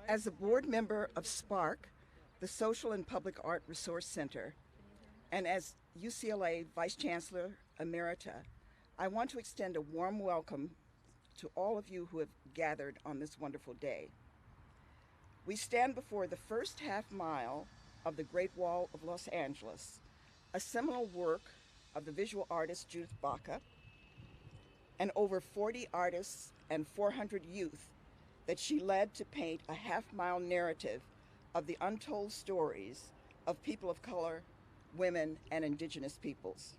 As a board member of SPARK, the Social and Public Art Resource Center, and as UCLA Vice Chancellor Emerita, I want to extend a warm welcome to all of you who have gathered on this wonderful day. We stand before the first half mile of the Great Wall of Los Angeles, a seminal work of the visual artist Judith Baca, and over 40 artists and 400 youth that she led to paint a half-mile narrative of the untold stories of people of color, women, and indigenous peoples.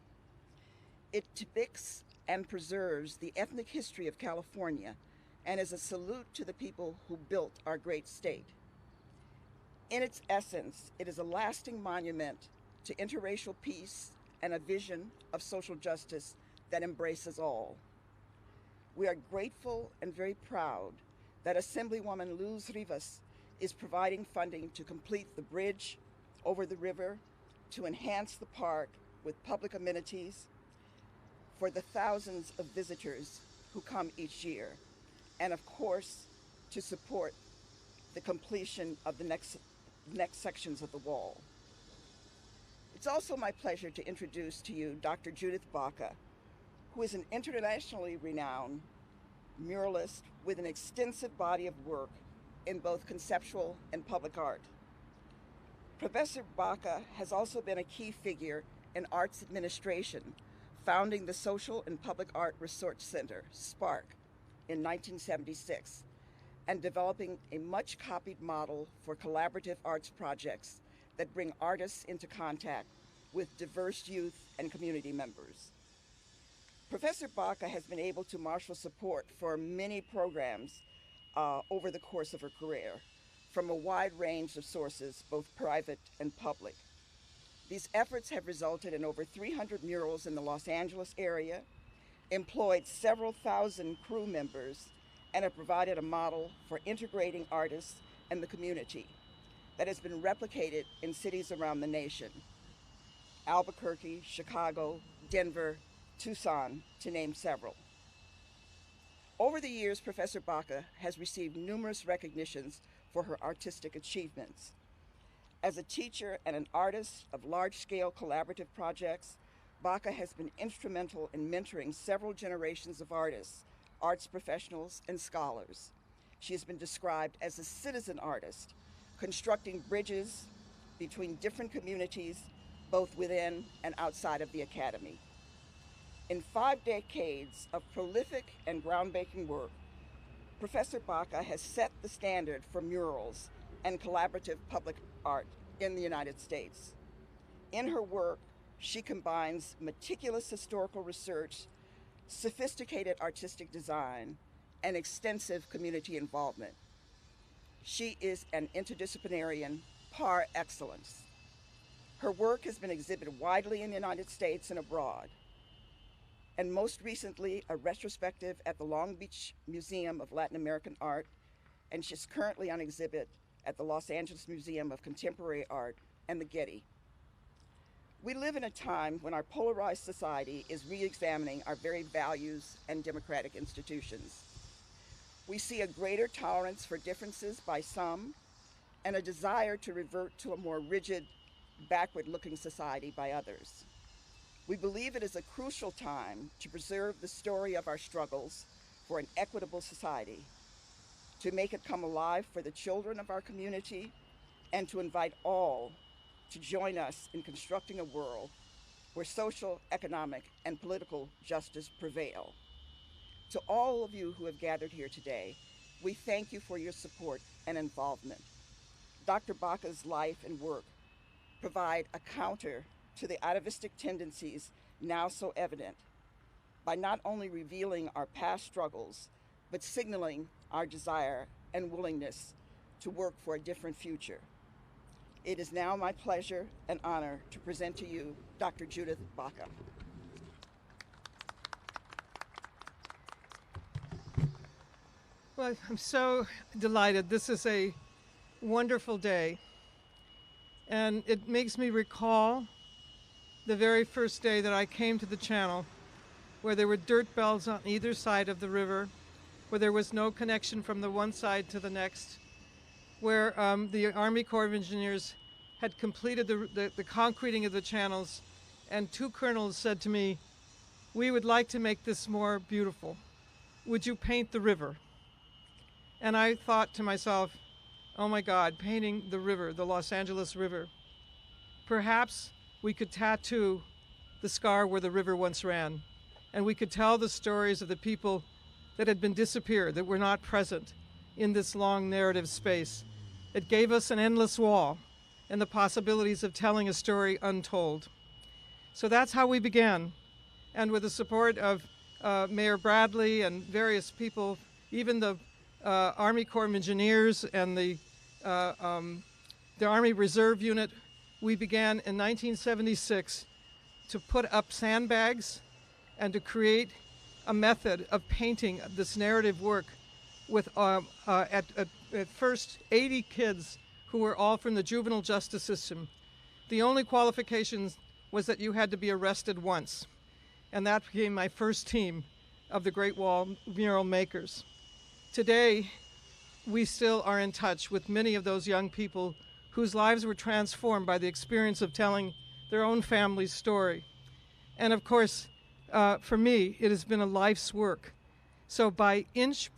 It depicts and preserves the ethnic history of California and is a salute to the people who built our great state. In its essence, it is a lasting monument to interracial peace and a vision of social justice that embraces all. We are grateful and very proud that Assemblywoman Luz Rivas is providing funding to complete the bridge over the river, to enhance the park with public amenities for the thousands of visitors who come each year, and of course, to support the completion of the next sections of the wall. It's also my pleasure to introduce to you Dr. Judith Baca, who is an internationally renowned muralist with an extensive body of work in both conceptual and public art. Professor Baca has also been a key figure in arts administration, founding the Social and Public Art Research Center, SPARK, in 1976, and developing a much-copied model for collaborative arts projects that bring artists into contact with diverse youth and community members. Professor Baca has been able to marshal support for many programs over the course of her career, from a wide range of sources, both private and public. These efforts have resulted in over 300 murals in the Los Angeles area, employed several thousand crew members, and have provided a model for integrating artists and the community that has been replicated in cities around the nation: Albuquerque, Chicago, Denver, Tucson, to name several. Over the years, Professor Baca has received numerous recognitions for her artistic achievements. As a teacher and an artist of large-scale collaborative projects, Baca has been instrumental in mentoring several generations of artists, arts professionals, and scholars. She has been described as a citizen artist, constructing bridges between different communities, both within and outside of the academy. In 5 decades of prolific and groundbreaking work, Professor Baca has set the standard for murals and collaborative public art in the United States. In her work, she combines meticulous historical research, sophisticated artistic design, and extensive community involvement. She is an interdisciplinarian par excellence. Her work has been exhibited widely in the United States and abroad, and most recently, a retrospective at the Long Beach Museum of Latin American Art, and she's currently on exhibit at the Los Angeles Museum of Contemporary Art and the Getty. We live in a time when our polarized society is re-examining our very values and democratic institutions. We see a greater tolerance for differences by some and a desire to revert to a more rigid, backward-looking society by others. We believe it is a crucial time to preserve the story of our struggles for an equitable society, to make it come alive for the children of our community, and to invite all to join us in constructing a world where social, economic, and political justice prevail. To all of you who have gathered here today, we thank you for your support and involvement. Dr. Baca's life and work provide a counter to the atavistic tendencies now so evident by not only revealing our past struggles, but signaling our desire and willingness to work for a different future. It is now my pleasure and honor to present to you Dr. Judith Baca. Well, I'm so delighted. This is a wonderful day. And it makes me recall the very first day that I came to the channel, where there were dirt bells on either side of the river, where there was no connection from the one side to the next. where the Army Corps of Engineers had completed the concreting of the channels, and two colonels said to me, "We would like to make this more beautiful. Would you paint the river?" And I thought to myself, oh my God, painting the river, the Los Angeles River. Perhaps we could tattoo the scar where the river once ran, and we could tell the stories of the people that had been disappeared, that were not present in this long narrative space. It gave us an endless wall and the possibilities of telling a story untold. So that's how we began. And with the support of Mayor Bradley and various people, even the Army Corps of Engineers and the Army Reserve Unit, we began in 1976 to put up sandbags and to create a method of painting this narrative work with at first 80 kids who were all from the juvenile justice system. The only qualifications was that you had to be arrested once. And that became my first team of the Great Wall mural makers. Today, we still are in touch with many of those young people whose lives were transformed by the experience of telling their own family's story. And of course, for me, it has been a life's work. So by inch,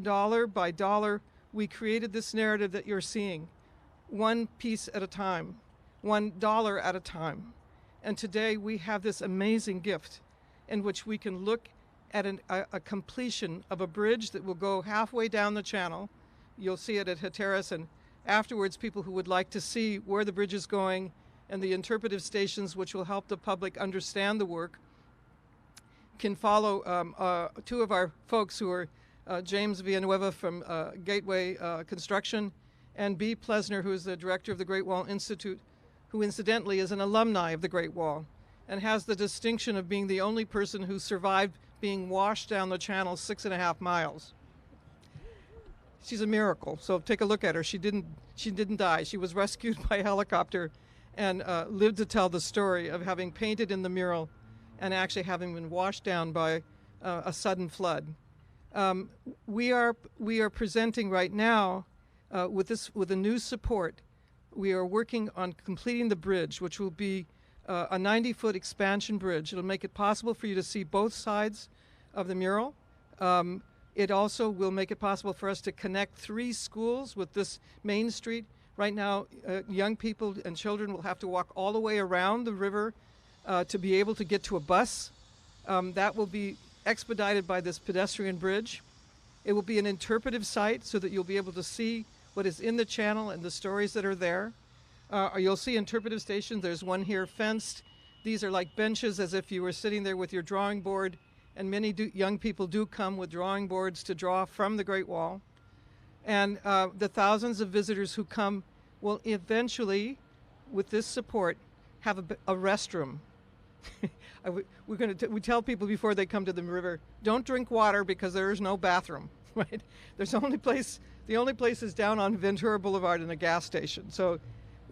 dollar by dollar, we created this narrative that you're seeing, one piece at a time, $1 at a time. And today we have this amazing gift in which we can look at a completion of a bridge that will go halfway down the channel. You'll see it at Hatteras, and afterwards people who would like to see where the bridge is going and the interpretive stations which will help the public understand the work can follow two of our folks who are James Villanueva from Gateway Construction and B. Plesner, who is the director of the Great Wall Institute, who incidentally is an alumni of the Great Wall and has the distinction of being the only person who survived being washed down the channel 6.5 miles. She's a miracle, so take a look at her. She didn't die. She was rescued by helicopter and lived to tell the story of having painted in the mural and actually having been washed down by a sudden flood. We are presenting right now with a new support. We are working on completing the bridge, which will be a 90-foot expansion bridge. It'll make it possible for you to see both sides of the mural. It also will make it possible for us to connect 3 schools with this main street. Right now, young people and children will have to walk all the way around the river to be able to get to a bus. That will be expedited by this pedestrian bridge. It will be an interpretive site so that you'll be able to see what is in the channel and the stories that are there. You'll see interpretive stations. There's one here fenced. These are like benches as if you were sitting there with your drawing board, and many young people do come with drawing boards to draw from the Great Wall. And the thousands of visitors who come will eventually, with this support, have a restroom. We tell people before they come to the river, don't drink water because there is no bathroom, right? The only place is down on Ventura Boulevard in a gas station. So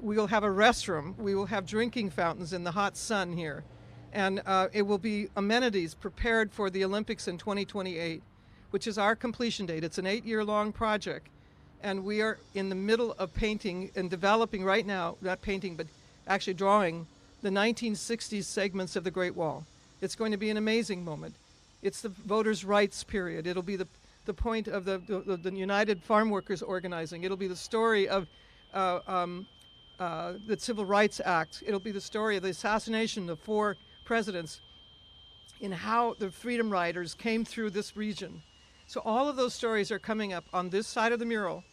we will have a restroom. We will have drinking fountains in the hot sun here. And it will be amenities prepared for the Olympics in 2028, which is our completion date. It's an 8-year-long project. And we are in the middle of painting and developing right now, not painting, but actually drawing the 1960s segments of the Great Wall. It's going to be an amazing moment. It's the voters' rights period. It'll be the point of the United Farm Workers organizing. It'll be the story of the Civil Rights Act. It'll be the story of the assassination of 4 presidents and how the Freedom Riders came through this region. So all of those stories are coming up on this side of the mural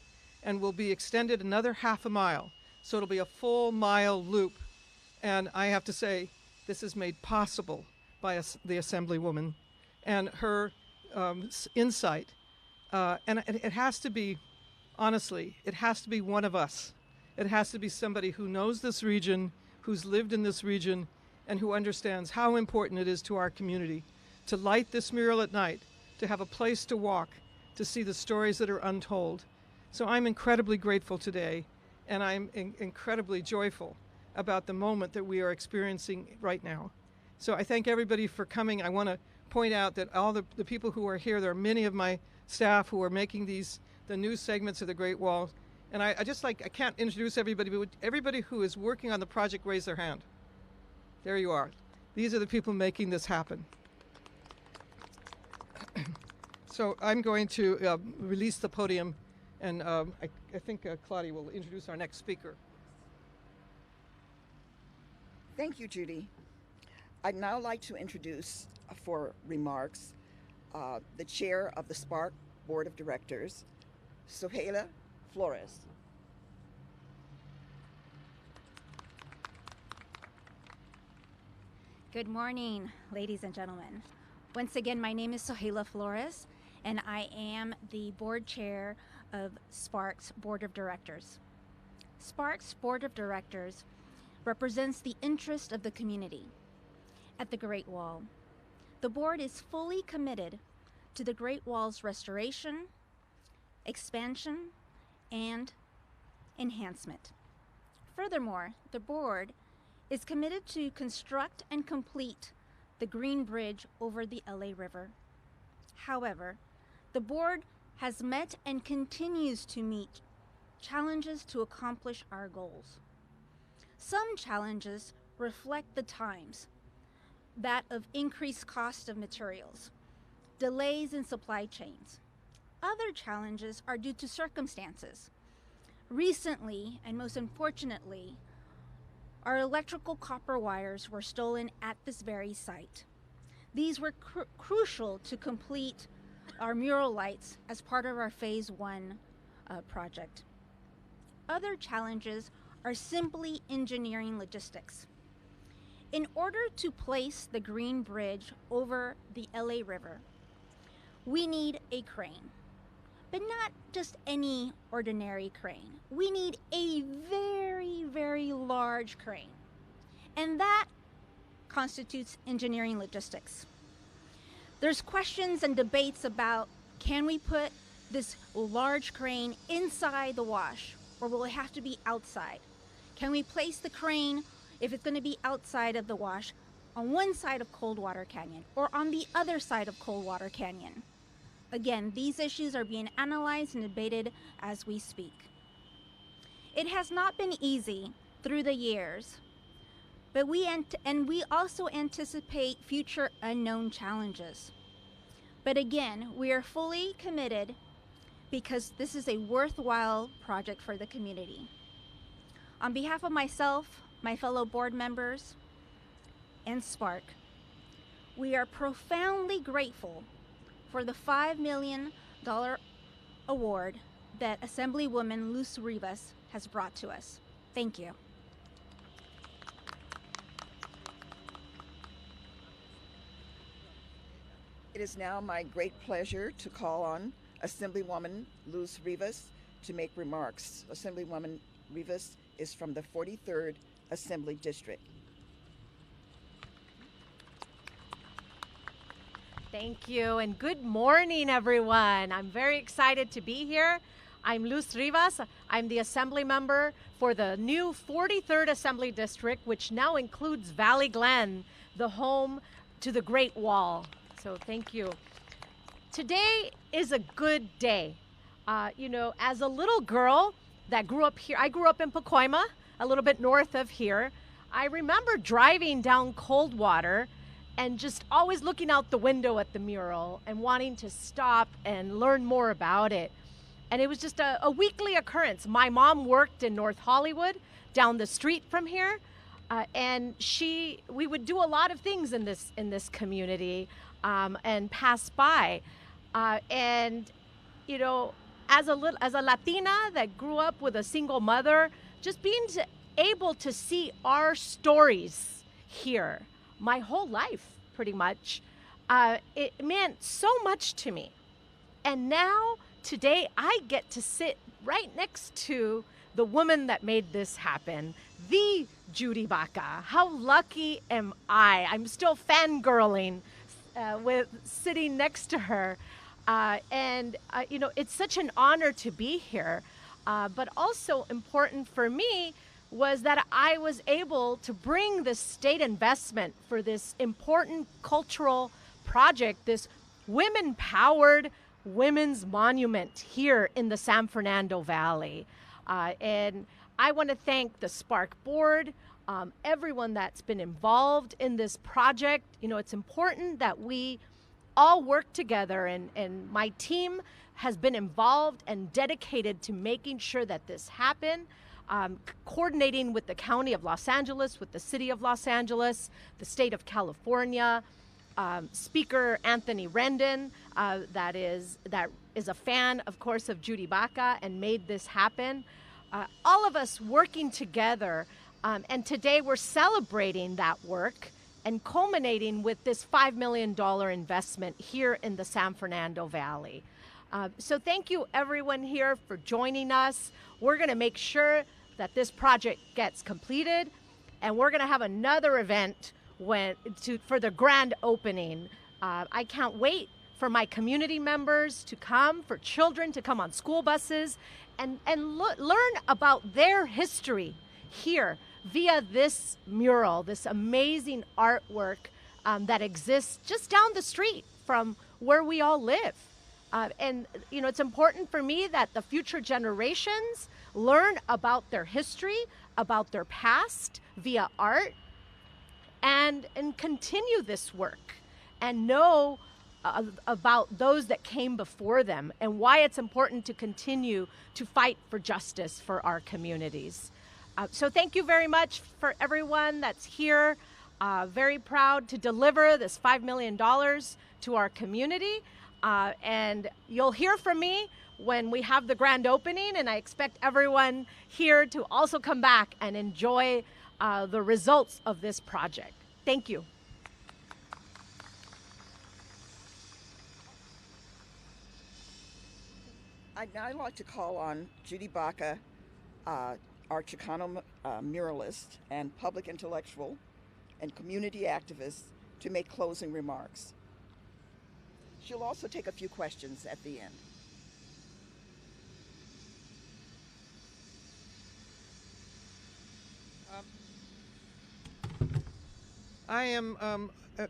and will be extended another half a mile. So it'll be a full mile loop. And I have to say, this is made possible by the Assemblywoman and her insight. And it has to be, honestly, it has to be one of us. It has to be somebody who knows this region, who's lived in this region, and who understands how important it is to our community to light this mural at night, to have a place to walk, to see the stories that are untold. So I'm incredibly grateful today, and I'm incredibly joyful about the moment that we are experiencing right now. So I thank everybody for coming. I want to point out that all the people who are here, there are many of my staff who are making the new segments of the Great Wall, And I can't introduce everybody, but everybody who is working on the project, raise their hand. There you are. These are the people making this happen. So I'm going to release the podium, and I think Claudia will introduce our next speaker. Thank you, Judy. I'd now like to introduce, for remarks, the chair of the SPARC Board of Directors, Soheila Flores. Good morning, ladies and gentlemen. Once again, my name is Soheila Flores, and I am the board chair of SPARC's Board of Directors. SPARC's Board of Directors represents the interest of the community at the Great Wall. The board is fully committed to the Great Wall's restoration, expansion, and enhancement. Furthermore, the board is committed to construct and complete the Green Bridge over the LA River. However, the board has met and continues to meet challenges to accomplish our goals. Some challenges reflect the times, that of increased cost of materials, delays in supply chains. Other challenges are due to circumstances. Recently, and most unfortunately, our electrical copper wires were stolen at this very site. These were crucial to complete our mural lights as part of our Phase 1 project. Other challenges are simply engineering logistics. In order to place the Green Bridge over the LA River, we need a crane, but not just any ordinary crane. We need a very, very large crane, and that constitutes engineering logistics. There's questions and debates about, can we put this large crane inside the wash, or will it have to be outside? Can we place the crane, if it's going to be outside of the wash, on one side of Coldwater Canyon or on the other side of Coldwater Canyon? Again, these issues are being analyzed and debated as we speak. It has not been easy through the years, but we also anticipate future unknown challenges. But again, we are fully committed because this is a worthwhile project for the community. On behalf of myself, my fellow board members, and SPARC, we are profoundly grateful for the $5 million award that Assemblywoman Luz Rivas has brought to us. Thank you. It is now my great pleasure to call on Assemblywoman Luz Rivas to make remarks. Assemblywoman Rivas is from the 43rd Assembly District. Thank you, and good morning, everyone. I'm very excited to be here. I'm Luz Rivas. I'm the Assembly member for the new 43rd Assembly District, which now includes Valley Glen, the home to the Great Wall. So thank you. Today is a good day. As a little girl that grew up here, I grew up in Pacoima, a little bit north of here. I remember driving down Coldwater and just always looking out the window at the mural and wanting to stop and learn more about it. And it was just a weekly occurrence. My mom worked in North Hollywood, down the street from here, and we would do a lot of things in this community and pass by. As a Latina that grew up with a single mother, just being able to see our stories here my whole life, pretty much, it meant so much to me. And now, today, I get to sit right next to the woman that made this happen, the Judy Baca. How lucky am I? I'm still fangirling with sitting next to her. It's such an honor to be here. But also important for me was that I was able to bring this state investment for this important cultural project, this women-powered women's monument here in the San Fernando Valley. And I want to thank the Spark board, everyone that's been involved in this project. You know, it's important that we all work together, and my team has been involved and dedicated to making sure that this happened, coordinating with the County of Los Angeles, with the City of Los Angeles, the State of California, Speaker Anthony Rendon, that is a fan, of course, of Judy Baca and made this happen. All of us working together, and today we're celebrating that work and culminating with this $5 million investment here in the San Fernando Valley. So thank you everyone here for joining us. We're gonna make sure that this project gets completed, and we're gonna have another event for the grand opening. I can't wait for my community members to come, for children to come on school buses and learn about their history here via this mural, this amazing artwork that exists just down the street from where we all live. And you know, it's important for me that the future generations learn about their history, about their past via art, and continue this work and know about those that came before them and why it's important to continue to fight for justice for our communities. So thank you very much for everyone that's here. Very proud to deliver this $5 million to our community. And you'll hear from me when we have the grand opening, and I expect everyone here to also come back and enjoy the results of this project. Thank you. I'd now like to call on Judy Baca, our Chicano muralist and public intellectual and community activist, to make closing remarks. She'll also take a few questions at the end.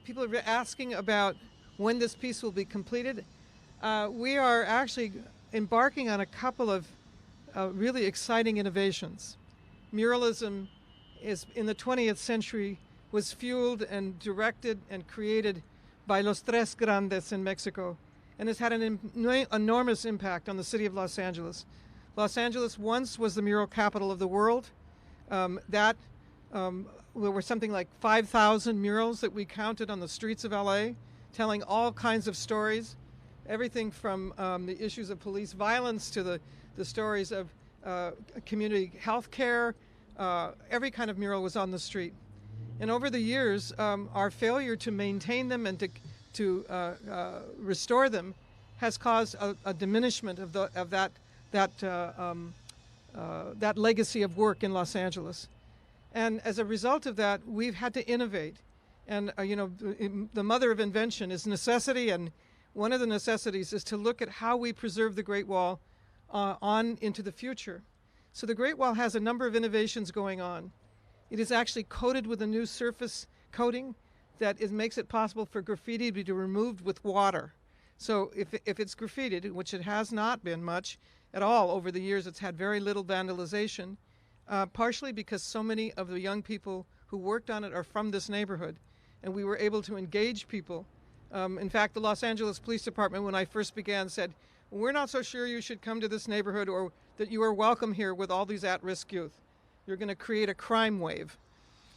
People are asking about when this piece will be completed. We are actually embarking on a couple of really exciting innovations. Muralism is, in the 20th century, was fueled and directed and created by Los Tres Grandes in Mexico, and has had an enormous impact on the city of Los Angeles. Los Angeles once was the mural capital of the world. There were something like 5,000 murals that we counted on the streets of LA, telling all kinds of stories, everything from the issues of police violence to the stories of community health care. Every kind of mural was on the street. And over the years, our failure to maintain them and to restore them has caused a diminishment of that legacy of work in Los Angeles. And as a result of that, we've had to innovate. And the mother of invention is necessity, and one of the necessities is to look at how we preserve the Great Wall on into the future. So the Great Wall has a number of innovations going on. It is actually coated with a new surface coating that makes it possible for graffiti to be removed with water. So if it's graffitied, which it has not been much at all over the years, it's had very little vandalization, partially because so many of the young people who worked on it are from this neighborhood, and we were able to engage people. In fact, the Los Angeles Police Department, when I first began, said, "We're not so sure you should come to this neighborhood or that you are welcome here with all these at-risk youth. You're going to create a crime wave."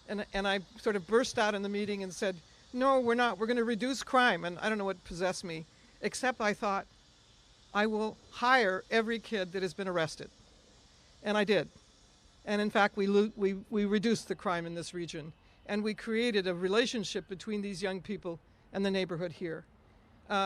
And I sort of burst out in the meeting and said, "No, we're not. We're going to reduce crime." And I don't know what possessed me, except I thought, I will hire every kid that has been arrested. And I did. And in fact, we reduced the crime in this region. And we created a relationship between these young people and the neighborhood here.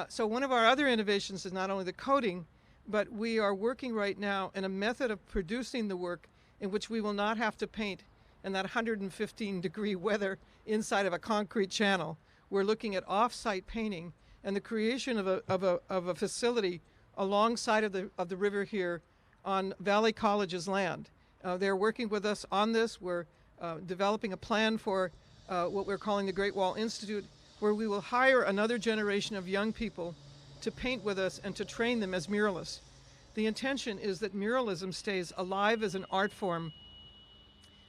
So one of our other innovations is not only the coating, but we are working right now in a method of producing the work in which we will not have to paint in that 115-degree weather inside of a concrete channel. We're looking at off-site painting and the creation of a facility alongside of the river here on Valley College's land. They're working with us on this. We're developing a plan for what we're calling the Great Wall Institute, where we will hire another generation of young people to paint with us and to train them as muralists. The intention is that muralism stays alive as an art form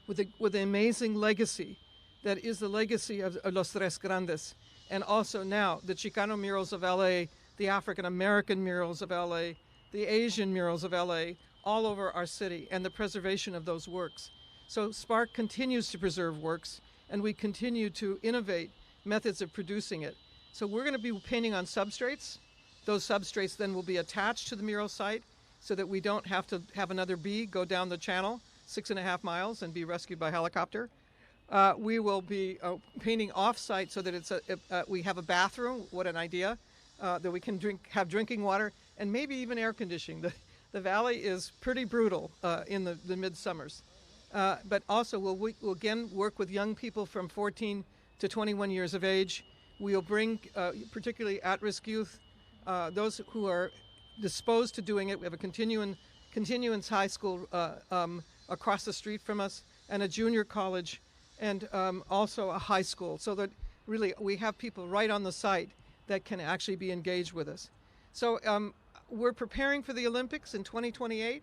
with an amazing legacy that is the legacy of Los Tres Grandes, and also now the Chicano murals of LA, the African American murals of LA, the Asian murals of LA, all over our city, and the preservation of those works. So Spark continues to preserve works, and we continue to innovate methods of producing it. So we're going to be painting on substrates. Those substrates then will be attached to the mural site so that we don't have to have another bee go down the channel 6.5 miles and be rescued by helicopter. We will be painting off-site so that it's we have a bathroom. What an idea! That we can have drinking water, and maybe even air conditioning. The valley is pretty brutal in the mid-summers. But also we'll again work with young people from 14 to 21 years of age. We'll bring particularly at-risk youth, those who are disposed to doing it. We have a continuance high school across the street from us, and a junior college, and also a high school, so that really we have people right on the site that can actually be engaged with us. So we're preparing for the Olympics in 2028.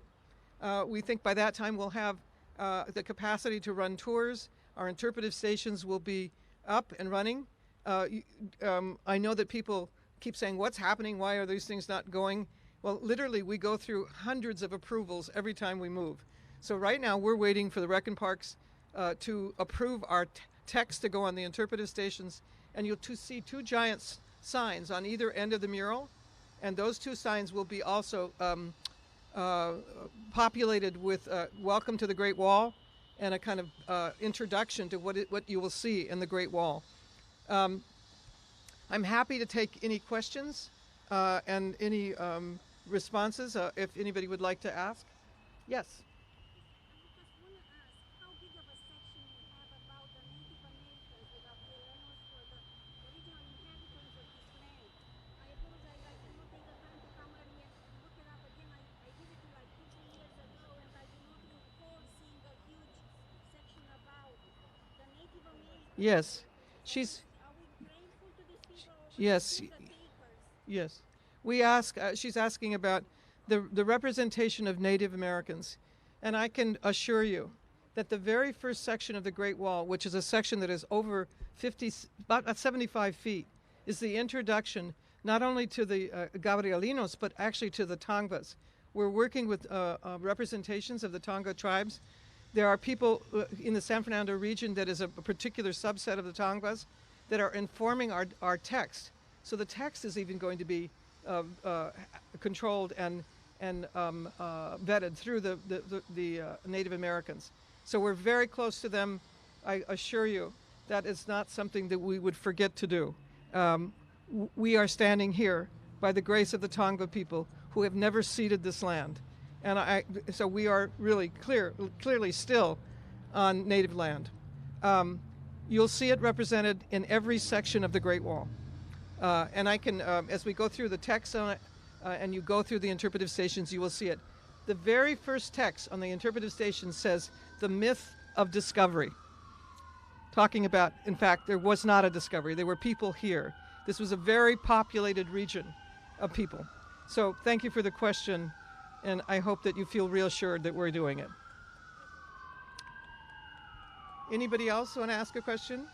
We think by that time we'll have the capacity to run tours. Our interpretive stations will be up and running. I know that people keep saying, what's happening? Why are these things not going? Well, literally, we go through hundreds of approvals every time we move. So right now, we're waiting for the Rec and Parks to approve our text to go on the interpretive stations. And you'll see two giant signs on either end of the mural. And those two signs will be also populated with welcome to the Great Wall and a kind of introduction to what you will see in the Great Wall. I'm happy to take any questions and any responses if anybody would like to ask. Yes. Yes, she's. Yes, yes. We ask. She's asking about the representation of Native Americans, and I can assure you that the very first section of the Great Wall, which is a section that is over about 75 feet, is the introduction not only to the Gabrielinos but actually to the Tongvas. We're working with representations of the Tonga tribes. There are people in the San Fernando region that is a particular subset of the Tongvas that are informing our text. So the text is even going to be controlled and vetted through the Native Americans. So we're very close to them. I assure you that is not something that we would forget to do. We are standing here by the grace of the Tongva people who have never ceded this land. And so we are really clearly still on native land. You'll see it represented in every section of the Great Wall. And I can, as we go through the text on it, and you go through the interpretive stations, you will see it. The very first text on the interpretive station says, the myth of discovery. Talking about, in fact, there was not a discovery. There were people here. This was a very populated region of people. So thank you for the question, and I hope that you feel reassured that we're doing it. Anybody else want to ask a question?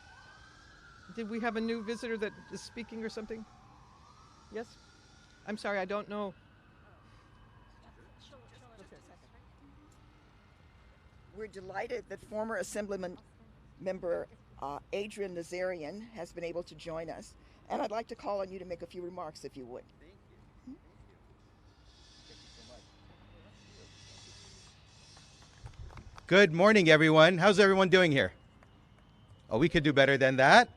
Did we have a new visitor that is speaking or something? Yes? I'm sorry, I don't know. We're delighted that former Assemblyman member Adrian Nazarian has been able to join us. And I'd like to call on you to make a few remarks, if you would. Good morning, everyone. How's everyone doing here? Oh, we could do better than that.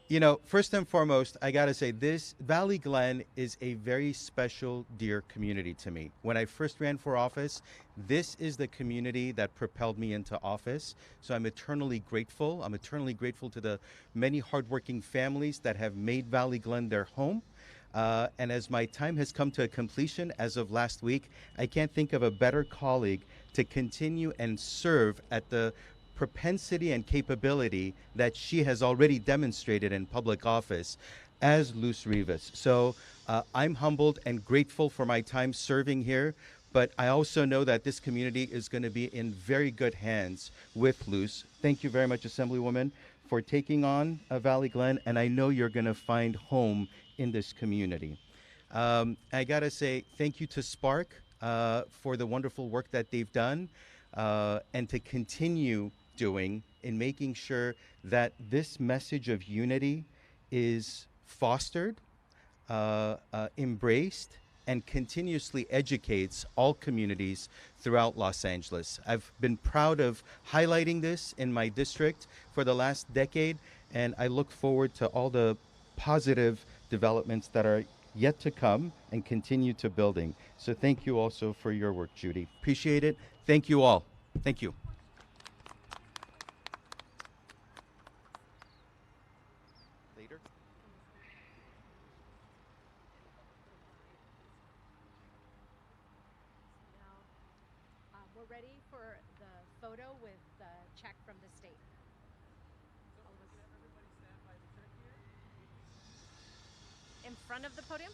You know, first and foremost, I gotta say this Valley Glen is a very special, dear community to me. When I first ran for office, this is the community that propelled me into office. So I'm eternally grateful. I'm eternally grateful to the many hardworking families that have made Valley Glen their home. And as my time has come to a completion as of last week, I can't think of a better colleague to continue and serve at the propensity and capability that she has already demonstrated in public office. as Luz Rivas. So I'm humbled and grateful for my time serving here, but I also know that this community is going to be in very good hands with Luz. Thank you very much, Assemblywoman, for taking on Valley Glen, and I know you're going to find home in this community. I got to say thank you to Spark for the wonderful work that they've done and to continue doing in making sure that this message of unity is fostered, embraced, and continuously educates all communities throughout Los Angeles. I've been proud of highlighting this in my district for the last decade, and I look forward to all the positive developments that are yet to come and continue to building. So thank you also for your work, Judy. Appreciate it. Thank you all. Thank you. Later. Now, we're ready for the photo with the check from the state. In front of the podium?